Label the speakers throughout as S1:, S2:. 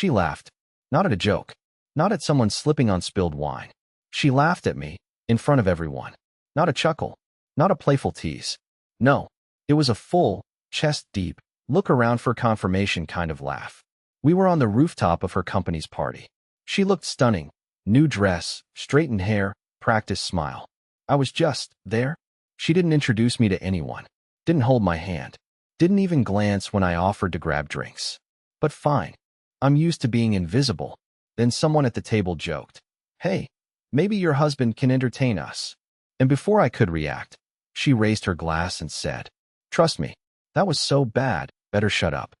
S1: She laughed. Not at a joke. Not at someone slipping on spilled wine. She laughed at me, in front of everyone. Not a chuckle. Not a playful tease. No. It was a full, chest-deep, look around for confirmation kind of laugh. We were on the rooftop of her company's party. She looked stunning. New dress, straightened hair, practiced smile. I was just there. She didn't introduce me to anyone. Didn't hold my hand. Didn't even glance when I offered to grab drinks. But fine. I'm used to being invisible. Then someone at the table joked, "Hey, maybe your husband can entertain us." And before I could react, she raised her glass and said, "Trust me, that was so bad, better shut up."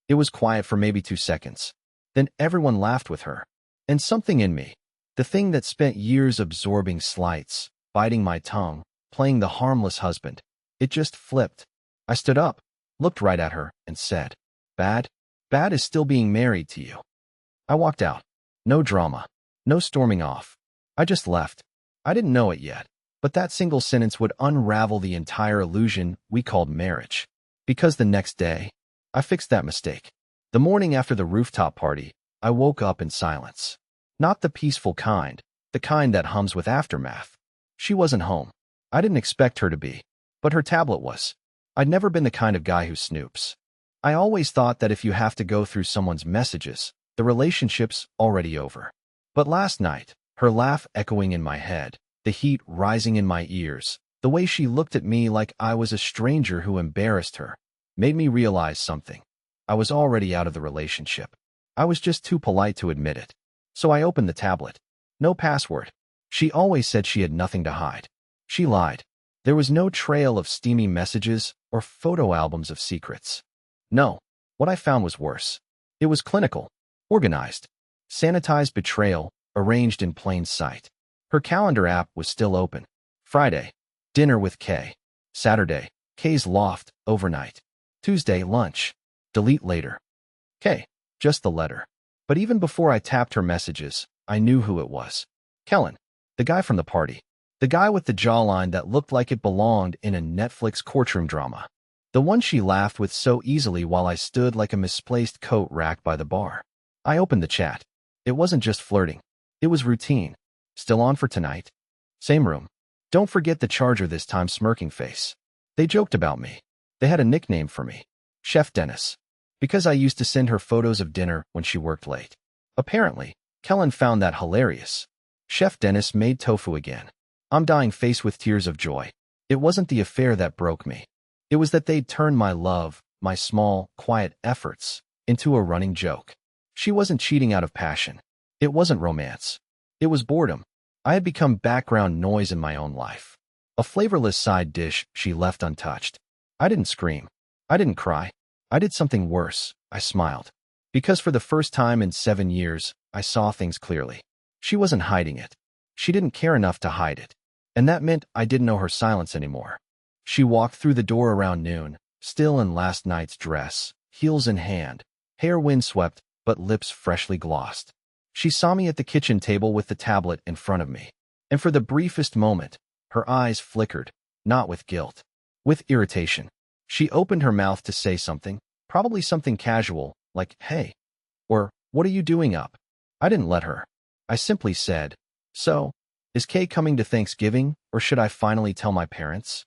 S1: It was quiet for maybe 2 seconds. Then everyone laughed with her. And something in me, the thing that spent years absorbing slights, biting my tongue, playing the harmless husband, it just flipped. I stood up, looked right at her, and said, "Bad? Bad is still being married to you." I walked out. No drama. No storming off. I just left. I didn't know it yet, but that single sentence would unravel the entire illusion we called marriage. Because the next day, I fixed that mistake. The morning after the rooftop party, I woke up in silence. Not the peaceful kind, the kind that hums with aftermath. She wasn't home. I didn't expect her to be, but her tablet was. I'd never been the kind of guy who snoops. I always thought that if you have to go through someone's messages, the relationship's already over. But last night, her laugh echoing in my head, the heat rising in my ears, the way she looked at me like I was a stranger who embarrassed her, made me realize something. I was already out of the relationship. I was just too polite to admit it. So I opened the tablet. No password. She always said she had nothing to hide. She lied. There was no trail of steamy messages or photo albums of secrets. No, what I found was worse. It was clinical, organized, sanitized betrayal, arranged in plain sight. Her calendar app was still open. Friday, dinner with K. Saturday, K's loft, overnight. Tuesday, lunch. Delete later. K. Just the letter. But even before I tapped her messages, I knew who it was. Kellen, the guy from the party. The guy with the jawline that looked like it belonged in a Netflix courtroom drama. The one she laughed with so easily while I stood like a misplaced coat rack by the bar. I opened the chat. It wasn't just flirting. It was routine. Still on for tonight? Same room. Don't forget the charger this time, smirking face. They joked about me. They had a nickname for me. Chef Dennis. Because I used to send her photos of dinner when she worked late. Apparently, Kellen found that hilarious. Chef Dennis made tofu again. I'm dying face with tears of joy. It wasn't the affair that broke me. It was that they'd turned my love, my small, quiet efforts, into a running joke. She wasn't cheating out of passion. It wasn't romance. It was boredom. I had become background noise in my own life. A flavorless side dish she left untouched. I didn't scream. I didn't cry. I did something worse. I smiled. Because for the first time in 7 years, I saw things clearly. She wasn't hiding it. She didn't care enough to hide it. And that meant I didn't know her silence anymore. She walked through the door around noon, still in last night's dress, heels in hand, hair windswept, but lips freshly glossed. She saw me at the kitchen table with the tablet in front of me. And for the briefest moment, her eyes flickered, not with guilt, with irritation. She opened her mouth to say something, probably something casual, like, "Hey," or, "What are you doing up?" I didn't let her. I simply said, "So, is Kay coming to Thanksgiving, or should I finally tell my parents?"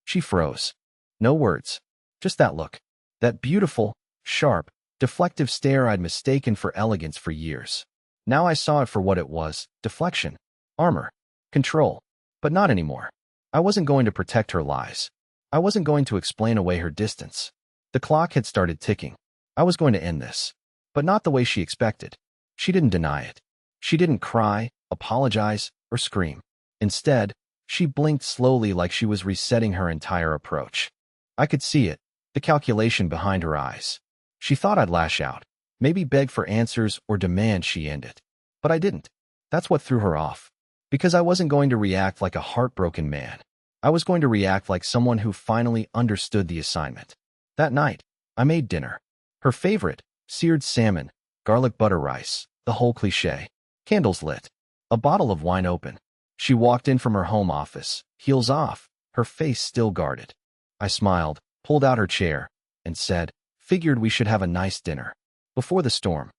S1: She froze. No words. Just that look. That beautiful, sharp, deflective stare I'd mistaken for elegance for years. Now I saw it for what it was: deflection, armor, control. But not anymore. I wasn't going to protect her lies. I wasn't going to explain away her distance. The clock had started ticking. I was going to end this. But not the way she expected. She didn't deny it. She didn't cry, apologize, or scream. Instead, she blinked slowly like she was resetting her entire approach. I could see it, the calculation behind her eyes. She thought I'd lash out, maybe beg for answers or demand she end it. But I didn't. That's what threw her off. Because I wasn't going to react like a heartbroken man. I was going to react like someone who finally understood the assignment. That night, I made dinner. Her favorite, seared salmon, garlic butter rice, the whole cliché. Candles lit. A bottle of wine open. She walked in from her home office, heels off, her face still guarded. I smiled, pulled out her chair, and said, "Figured we should have a nice dinner. Before the storm."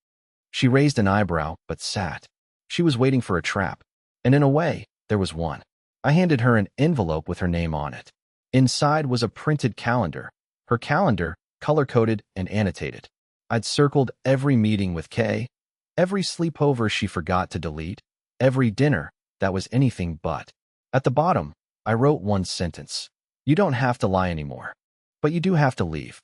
S1: She raised an eyebrow, but sat. She was waiting for a trap. And in a way, there was one. I handed her an envelope with her name on it. Inside was a printed calendar. Her calendar, color-coded and annotated. I'd circled every meeting with Kay, every sleepover she forgot to delete, every dinner that was anything but. At the bottom, I wrote one sentence. You don't have to lie anymore. But you do have to leave.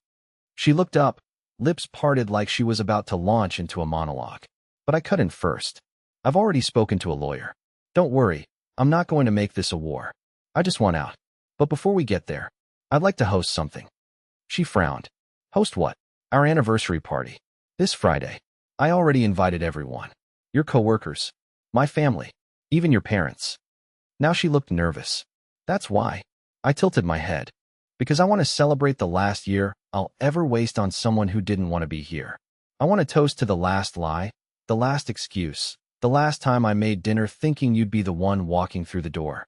S1: She looked up, lips parted like she was about to launch into a monologue. But I cut in first. I've already spoken to a lawyer. Don't worry, I'm not going to make this a war. I just want out. But before we get there, I'd like to host something. She frowned. Host what? Our anniversary party. This Friday. I already invited everyone. Your coworkers, my family, even your parents. Now she looked nervous. That's why. I tilted my head. Because I want to celebrate the last year I'll ever waste on someone who didn't want to be here. I want to toast to the last lie, the last excuse, the last time I made dinner thinking you'd be the one walking through the door.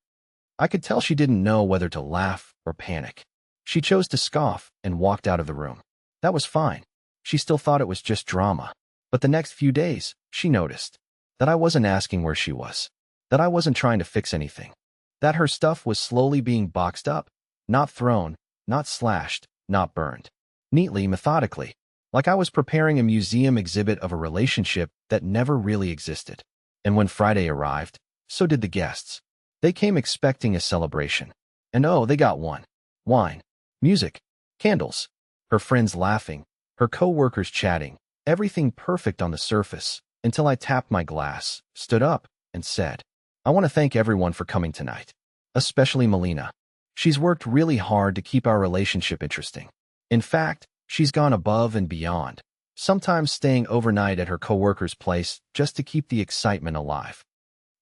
S1: I could tell she didn't know whether to laugh or panic. She chose to scoff and walked out of the room. That was fine. She still thought it was just drama. But the next few days, she noticed that I wasn't asking where she was, that I wasn't trying to fix anything, that her stuff was slowly being boxed up, not thrown, not slashed, not burned. Neatly, methodically, like I was preparing a museum exhibit of a relationship that never really existed. And when Friday arrived, so did the guests. They came expecting a celebration. And oh, they got one. Wine, music, candles, her friends laughing, her co-workers chatting, everything perfect on the surface, until I tapped my glass, stood up, and said, I want to thank everyone for coming tonight. Especially Melina. She's worked really hard to keep our relationship interesting. In fact, she's gone above and beyond, sometimes staying overnight at her coworker's place just to keep the excitement alive.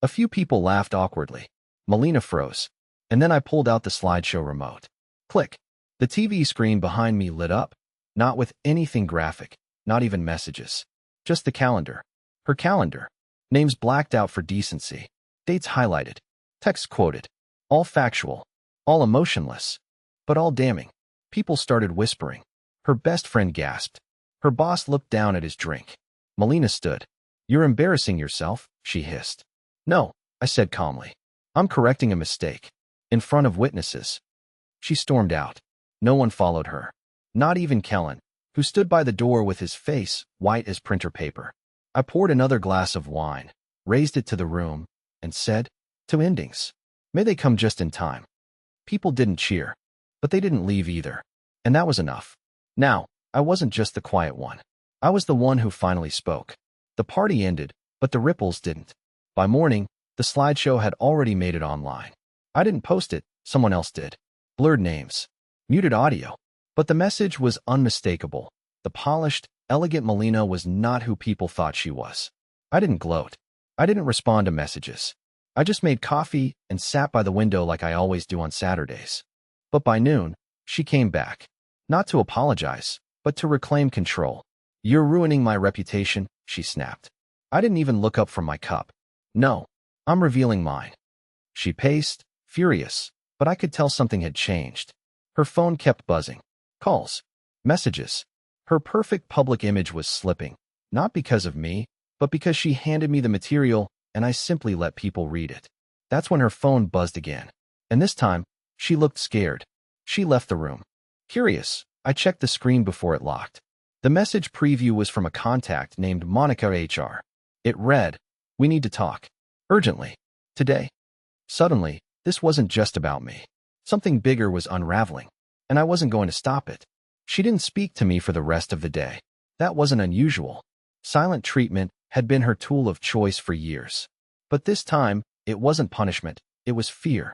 S1: A few people laughed awkwardly. Melina froze. And then I pulled out the slideshow remote. Click. The TV screen behind me lit up, not with anything graphic, not even messages. Just the calendar. Her calendar. Names blacked out for decency. Dates highlighted. Text quoted. All factual. All emotionless. But all damning. People started whispering. Her best friend gasped. Her boss looked down at his drink. Melina stood. You're embarrassing yourself, she hissed. No, I said calmly. I'm correcting a mistake. In front of witnesses. She stormed out. No one followed her. Not even Kellen, who stood by the door with his face white as printer paper. I poured another glass of wine, raised it to the room, and said, to endings. May they come just in time. People didn't cheer, but they didn't leave either. And that was enough. Now, I wasn't just the quiet one. I was the one who finally spoke. The party ended, but the ripples didn't. By morning, the slideshow had already made it online. I didn't post it, someone else did. Blurred names. Muted audio. But the message was unmistakable. The polished, elegant Melina was not who people thought she was. I didn't gloat. I didn't respond to messages. I just made coffee and sat by the window like I always do on Saturdays. But by noon, she came back. Not to apologize, but to reclaim control. You're ruining my reputation, she snapped. I didn't even look up from my cup. No, I'm revealing mine. She paced, furious, but I could tell something had changed. Her phone kept buzzing. Calls. Messages. Her perfect public image was slipping, not because of me, but because she handed me the material and I simply let people read it. That's when her phone buzzed again. And this time, she looked scared. She left the room. Curious, I checked the screen before it locked. The message preview was from a contact named Monica HR. It read, we need to talk. Urgently. Today. Suddenly, this wasn't just about me. Something bigger was unraveling, and I wasn't going to stop it. She didn't speak to me for the rest of the day. That wasn't unusual. Silent treatment had been her tool of choice for years. But this time, it wasn't punishment, it was fear.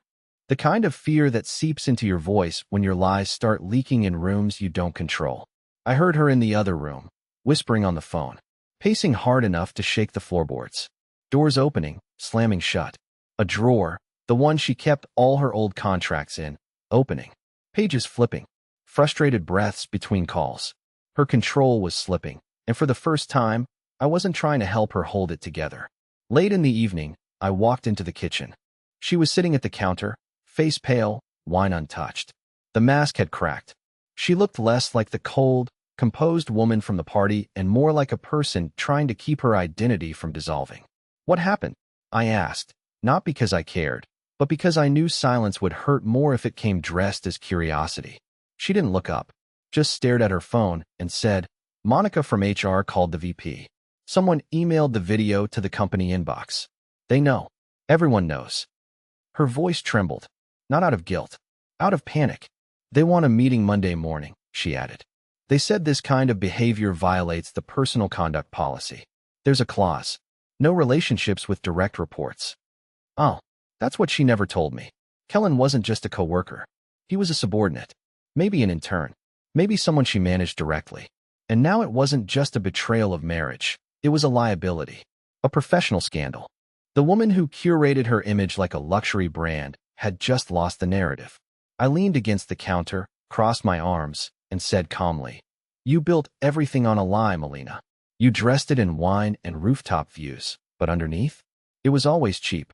S1: The kind of fear that seeps into your voice when your lies start leaking in rooms you don't control. I heard her in the other room, whispering on the phone, pacing hard enough to shake the floorboards. Doors opening, slamming shut. A drawer, the one she kept all her old contracts in, opening. Pages flipping. Frustrated breaths between calls. Her control was slipping, and for the first time, I wasn't trying to help her hold it together. Late in the evening, I walked into the kitchen. She was sitting at the counter, face pale, wine untouched. The mask had cracked. She looked less like the cold, composed woman from the party and more like a person trying to keep her identity from dissolving. What happened? I asked, not because I cared, but because I knew silence would hurt more if it came dressed as curiosity. She didn't look up, just stared at her phone and said, Monica from HR called the VP. Someone emailed the video to the company inbox. They know. Everyone knows. Her voice trembled, not out of guilt, out of panic. They want a meeting Monday morning, she added. They said this kind of behavior violates the personal conduct policy. There's a clause. No relationships with direct reports. Oh, that's what she never told me. Kellen wasn't just a coworker. He was a subordinate. Maybe an intern. Maybe someone she managed directly. And now it wasn't just a betrayal of marriage. It was a liability. A professional scandal. The woman who curated her image like a luxury brand had just lost the narrative. I leaned against the counter, crossed my arms, and said calmly, You built everything on a lie, Melina. You dressed it in wine and rooftop views, but underneath? It was always cheap.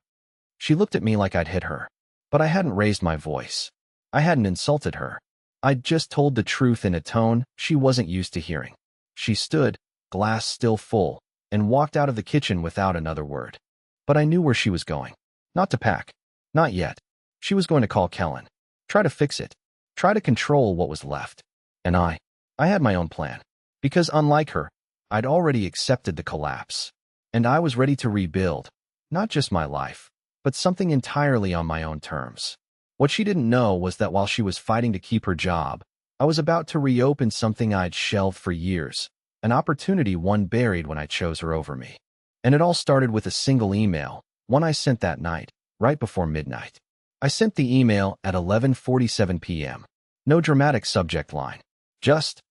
S1: She looked at me like I'd hit her, but I hadn't raised my voice. I hadn't insulted her. I'd just told the truth in a tone she wasn't used to hearing. She stood, glass still full, and walked out of the kitchen without another word. But I knew where she was going. Not to pack. Not yet. She was going to call Kellen. Try to fix it. Try to control what was left. And I had my own plan. Because unlike her, I'd already accepted the collapse. And I was ready to rebuild, not just my life, but something entirely on my own terms. What she didn't know was that while she was fighting to keep her job, I was about to reopen something I'd shelved for years, an opportunity one buried when I chose her over me. And it all started with a single email, one I sent that night, right before midnight. I sent the email at 11:47 p.m. No dramatic subject line. Just,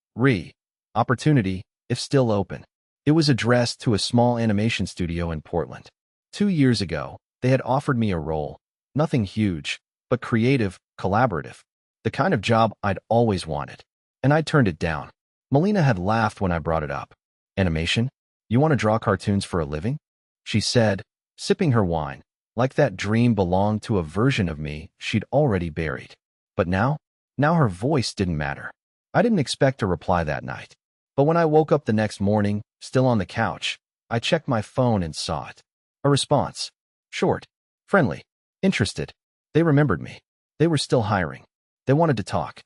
S1: opportunity, if still open. It was addressed to a small animation studio in Portland. 2 years ago, they had offered me a role. Nothing huge, but creative, collaborative. The kind of job I'd always wanted. And I turned it down. Melina had laughed when I brought it up. Animation? You want to draw cartoons for a living? She said, sipping her wine, like that dream belonged to a version of me she'd already buried. But now her voice didn't matter. I didn't expect a reply that night. But when I woke up the next morning, still on the couch, I checked my phone and saw it. A response. Short. Friendly. Interested. They remembered me. They were still hiring. They wanted to talk.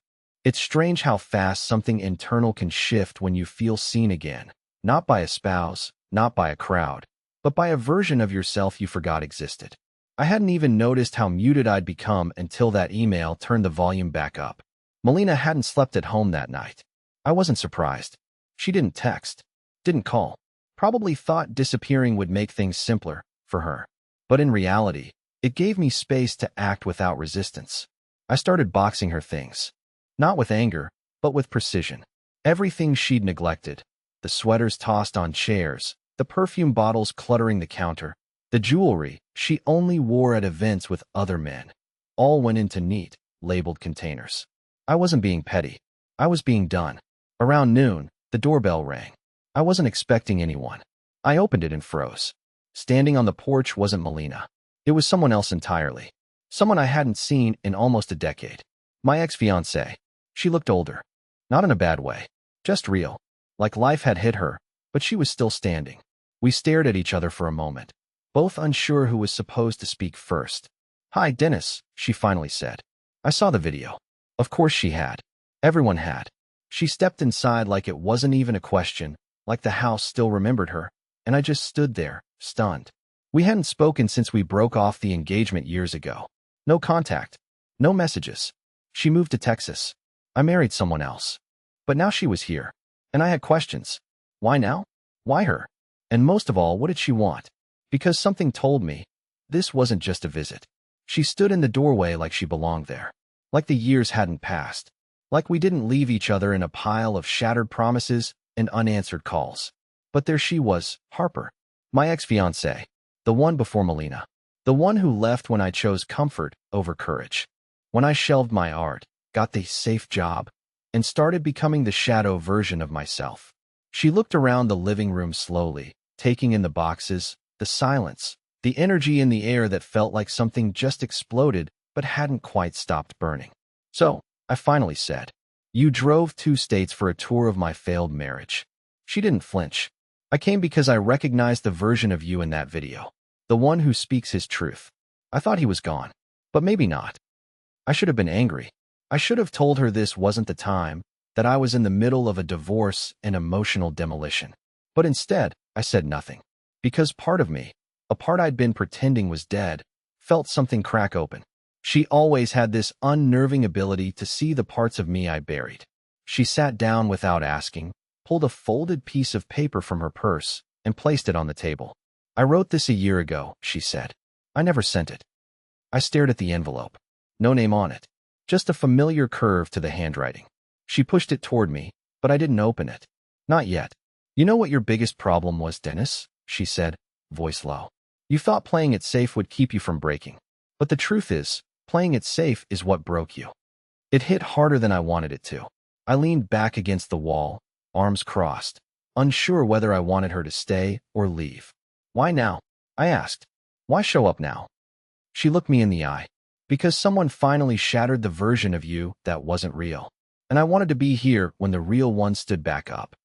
S1: It's strange how fast something internal can shift when you feel seen again. Not by a spouse, not by a crowd, but by a version of yourself you forgot existed. I hadn't even noticed how muted I'd become until that email turned the volume back up. Melina hadn't slept at home that night. I wasn't surprised. She didn't text, didn't call, probably thought disappearing would make things simpler for her. But in reality, it gave me space to act without resistance. I started boxing her things. Not with anger, but with precision. Everything she'd neglected. The sweaters tossed on chairs, the perfume bottles cluttering the counter, the jewelry she only wore at events with other men, all went into neat, labeled containers. I wasn't being petty. I was being done. Around noon, the doorbell rang. I wasn't expecting anyone. I opened it and froze. Standing on the porch wasn't Melina. It was someone else entirely. Someone I hadn't seen in almost a decade. My ex-fiancée. She looked older. Not in a bad way. Just real. Like life had hit her, but she was still standing. We stared at each other for a moment, both unsure who was supposed to speak first. Hi, Dennis, she finally said. I saw the video. Of course she had. Everyone had. She stepped inside like it wasn't even a question, like the house still remembered her, and I just stood there, stunned. We hadn't spoken since we broke off the engagement years ago. No contact. No messages. She moved to Texas. I married someone else. But now she was here. And I had questions. Why now? Why her? And most of all, what did she want? Because something told me, this wasn't just a visit. She stood in the doorway like she belonged there. Like the years hadn't passed. Like we didn't leave each other in a pile of shattered promises and unanswered calls. But there she was, Harper. My ex-fiancée. The one before Melina. The one who left when I chose comfort over courage. When I shelved my art, got the safe job, and started becoming the shadow version of myself. She looked around the living room slowly, taking in the boxes, the silence, the energy in the air that felt like something just exploded but hadn't quite stopped burning. So, I finally said, You drove 2 states for a tour of my failed marriage. She didn't flinch. I came because I recognized the version of you in that video. The one who speaks his truth. I thought he was gone. But maybe not. I should have been angry. I should have told her this wasn't the time, that I was in the middle of a divorce and emotional demolition. But instead, I said nothing. Because part of me, a part I'd been pretending was dead, felt something crack open. She always had this unnerving ability to see the parts of me I buried. She sat down without asking, pulled a folded piece of paper from her purse, and placed it on the table. I wrote this a year ago, she said. I never sent it. I stared at the envelope. No name on it. Just a familiar curve to the handwriting. She pushed it toward me, but I didn't open it. Not yet. You know what your biggest problem was, Dennis? She said, voice low. You thought playing it safe would keep you from breaking. But the truth is, playing it safe is what broke you. It hit harder than I wanted it to. I leaned back against the wall, arms crossed, unsure whether I wanted her to stay or leave. Why now? I asked. Why show up now? She looked me in the eye. Because someone finally shattered the version of you that wasn't real. And I wanted to be here when the real one stood back up.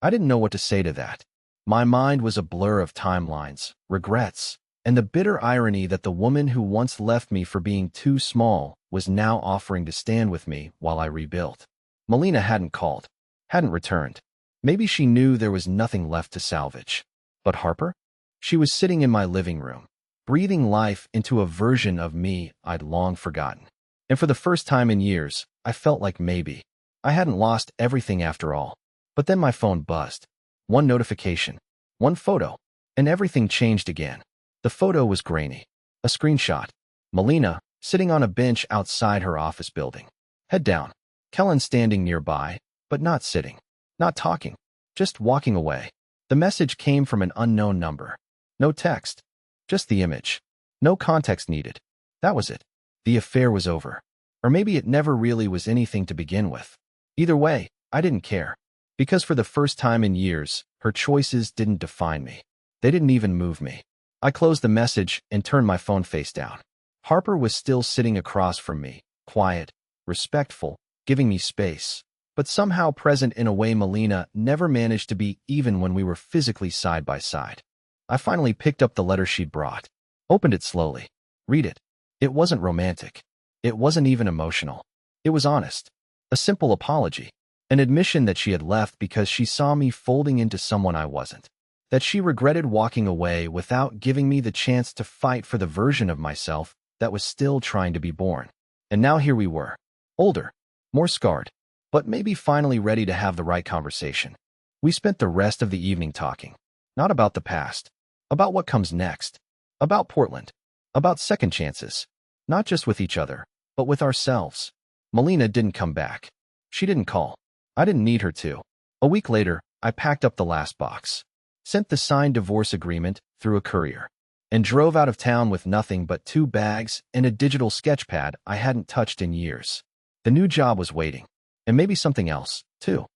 S1: I didn't know what to say to that. My mind was a blur of timelines, regrets, and the bitter irony that the woman who once left me for being too small was now offering to stand with me while I rebuilt. Melina hadn't called, hadn't returned. Maybe she knew there was nothing left to salvage. But Harper? She was sitting in my living room, breathing life into a version of me I'd long forgotten. And for the first time in years, I felt like maybe I hadn't lost everything after all. But then my phone buzzed. One notification, one photo, and everything changed again. The photo was grainy. A screenshot. Melina, sitting on a bench outside her office building. Head down. Kellen standing nearby, but not sitting. Not talking. Just walking away. The message came from an unknown number. No text. Just the image. No context needed. That was it. The affair was over. Or maybe it never really was anything to begin with. Either way, I didn't care. Because for the first time in years, her choices didn't define me. They didn't even move me. I closed the message and turned my phone face down. Harper was still sitting across from me, quiet, respectful, giving me space, but somehow present in a way Melina never managed to be even when we were physically side by side. I finally picked up the letter she'd brought, opened it slowly. Read it. It wasn't romantic. It wasn't even emotional. It was honest. A simple apology. An admission that she had left because she saw me folding into someone I wasn't. That she regretted walking away without giving me the chance to fight for the version of myself that was still trying to be born. And now here we were. Older. More scarred. But maybe finally ready to have the right conversation. We spent the rest of the evening talking. Not about the past. About what comes next. About Portland. About second chances. Not just with each other, but with ourselves. Melina didn't come back. She didn't call. I didn't need her to. A week later, I packed up the last box, sent the signed divorce agreement through a courier, and drove out of town with nothing but 2 bags and a digital sketch pad I hadn't touched in years. The new job was waiting, and maybe something else, too.